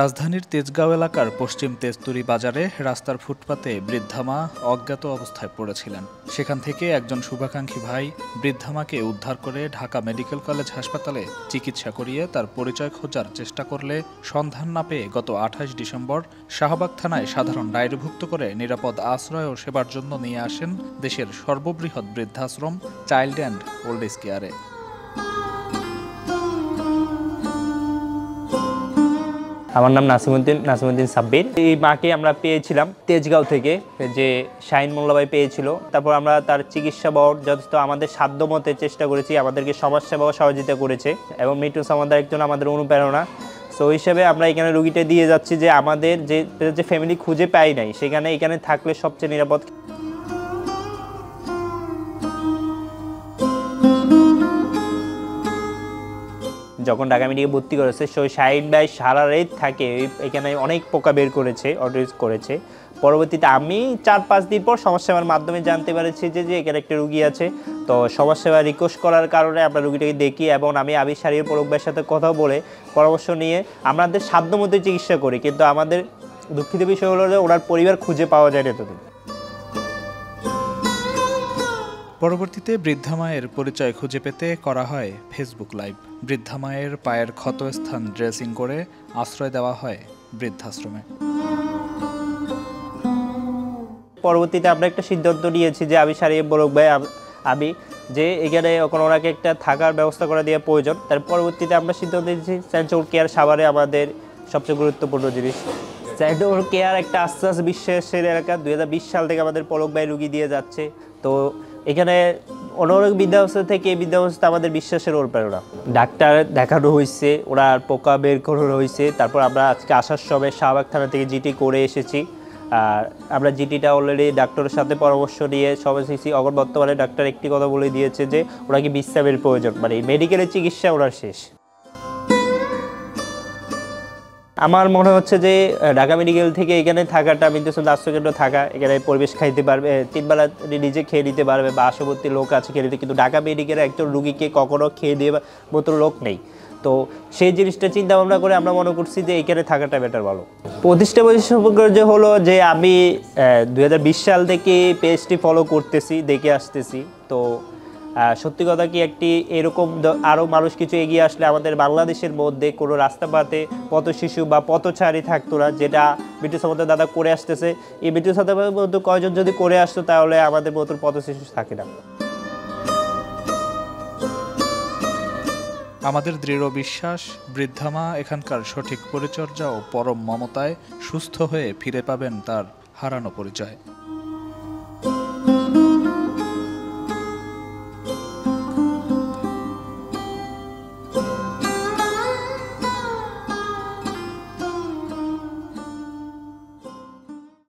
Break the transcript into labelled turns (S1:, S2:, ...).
S1: রাজধানীর তেজগাঁও এলাকার পশ্চিম তেজতুরী বাজারে রাস্তার ফুটপাতে বৃদ্ধা মা অজ্ঞাত অবস্থায় পড়েছিলেন। সেখান থেকে একজন শুভাকাঙ্ক্ষী ভাই বৃদ্ধা মাকে উদ্ধার করে ঢাকা মেডিকেল কলেজ হাসপাতালে চিকিৎসা করিয়ে তার পরিচয় খোঁজার চেষ্টা করলে সন্ধান না পেয়ে গত ২৮ ডিসেম্বর শাহবাগ থানায় সাধারণ ডায়েরিভুক্ত করে নিরাপদ আশ্রয় ও সেবার জন্য নিয়ে আসেন দেশের সর্ববৃহৎ বৃদ্ধাশ্রম চাইল্ড অ্যান্ড ওল্ড এজ কেয়ারে।
S2: আমার নাম নাসিমউদ্দিন সাব্বির। এই মাকে আমরা পেয়েছিলাম তেজগাঁও থেকে, যে শাহিন মোল্লা ভাই পেয়েছিল। তারপর আমরা তার চিকিৎসা বাবদ যথেষ্ট আমাদের সাধ্যমতে চেষ্টা করেছি, আমাদেরকে সমাজসেবা ও সহযোগিতা করেছে এবং মিটু সামাদার একজন আমাদের অনুপ্রেরণা। সো হিসেবে আমরা এখানে রুগীটা দিয়ে যাচ্ছি যে আমাদের যে ফ্যামিলি খুঁজে পাই নাই, সেখানে এখানে থাকলে সবচেয়ে নিরাপদ। যখন ঢাকা মেডিকেলে ভর্তি করেছে শাহিন ভাই সারা রাত থাকে এখানে, অনেক পোকা বের করেছে, অডিট করেছে। পরবর্তীতে আমি ৪-৫ দিন পর সমাজসেবার মাধ্যমে জানতে পেরেছি যে এখানে একটা রুগী আছে। তো সমাজসেবা রিকোয়েস্ট করার কারণে আমরা রুগীটাকে দেখি এবং আমি আবির শাহরির পলক ভাইয়ের সাথে কথা বলে পরামর্শ নিয়ে আমাদের সাধ্যমতো চিকিৎসা করি। কিন্তু আমাদের দুঃখিত বিষয় হলো যে ওনার পরিবার খুঁজে পাওয়া যায় না এতদিন।
S1: পরবর্তীতে বৃদ্ধা মায়ের পরিচয় খুঁজে পেতে করা হয় ফেসবুক লাইভ। বৃদ্ধা মায়ের পায়ের ক্ষতস্থান ড্রেসিং করে আশ্রয় দেওয়া হয় বৃদ্ধাশ্রমে।
S2: পরবর্তীতে আমরা একটা সিদ্ধান্ত নিয়েছি যে আবির শাহরি বলক ভাই যে এখানে ওনাকে একটা থাকার ব্যবস্থা করে দেওয়া প্রয়োজন। তার পরবর্তীতে আমরা সিদ্ধান্ত নিয়েছি চাইল্ড কেয়ার সাভারে আমাদের সবচেয়ে গুরুত্বপূর্ণ জিনিস। চাইল্ড কেয়ার একটা আস্তে আস্তে বিশ্বাসের এলাকা। ২০২০ সাল থেকে আমাদের পলক ভাই রুগী দিয়ে যাচ্ছে। তো এখানে অনেক বৃদ্ধাবস্থা থেকে এই বৃদ্ধাবস্থা আমাদের বিশ্বাসের অনুপ্রেরণা। ডাক্তার দেখানো হয়েছে, ওনার পোকা বের করানো হয়েছে। তারপর আমরা আজকে আসার সময় শাহবাগ থানা থেকে জিটি করে এসেছি। আর আমরা জিটিটা অলরেডি ডাক্তারের সাথে পরামর্শ নিয়ে সব এসেছি। বর্তমানে ডাক্তার একটি কথা বলে দিয়েছে যে ওনাকে বিশ্রামের প্রয়োজন, মানে মেডিকেলের চিকিৎসা ওনার শেষ। আমার মনে হচ্ছে যে ঢাকা মেডিকেল থেকে এখানে থাকাটা মৃত্যুসন্ধান আশ্রয়কেন্দ্র থাকা, এখানে পরিবেশ খাইতে পারবে, 3 বেলা নিজে খেয়ে নিতে পারবে বা আশাবর্তী লোক আছে খেয়ে নিতে। কিন্তু ঢাকা মেডিকেলে একজন রুগীকে কখনো খেয়ে দেওয়ার মতো লোক নেই। তো সেই জিনিসটা চিন্তা ভাবনা করে আমরা মনে করছি যে এখানে থাকাটা বেটার ভালো। প্রতিষ্ঠা সম্পর্কে যে হলো যে আমি 2020 সাল থেকে পেজটি ফলো করতেছি, দেখে আসতেছি। তো সত্যি কথা কি, একটি এরকম আরও মানুষ কিছু এগিয়ে আসলে আমাদের বাংলাদেশের মধ্যে কোনো রাস্তাপাতে পথশিশু বা পথচারী থাকতো না, যেটা মিটু সামাদার দাদা করে আসতেছে। এই মিটু সামাদার মধ্যে কয়জন যদি করে আসতো তাহলে আমাদের মতন পথশিশু থাকে না।
S1: আমাদের দৃঢ় বিশ্বাস, বৃদ্ধা মা এখানকার সঠিক পরিচর্যা ও পরম মমতায় সুস্থ হয়ে ফিরে পাবেন তার হারানো পরিচয়।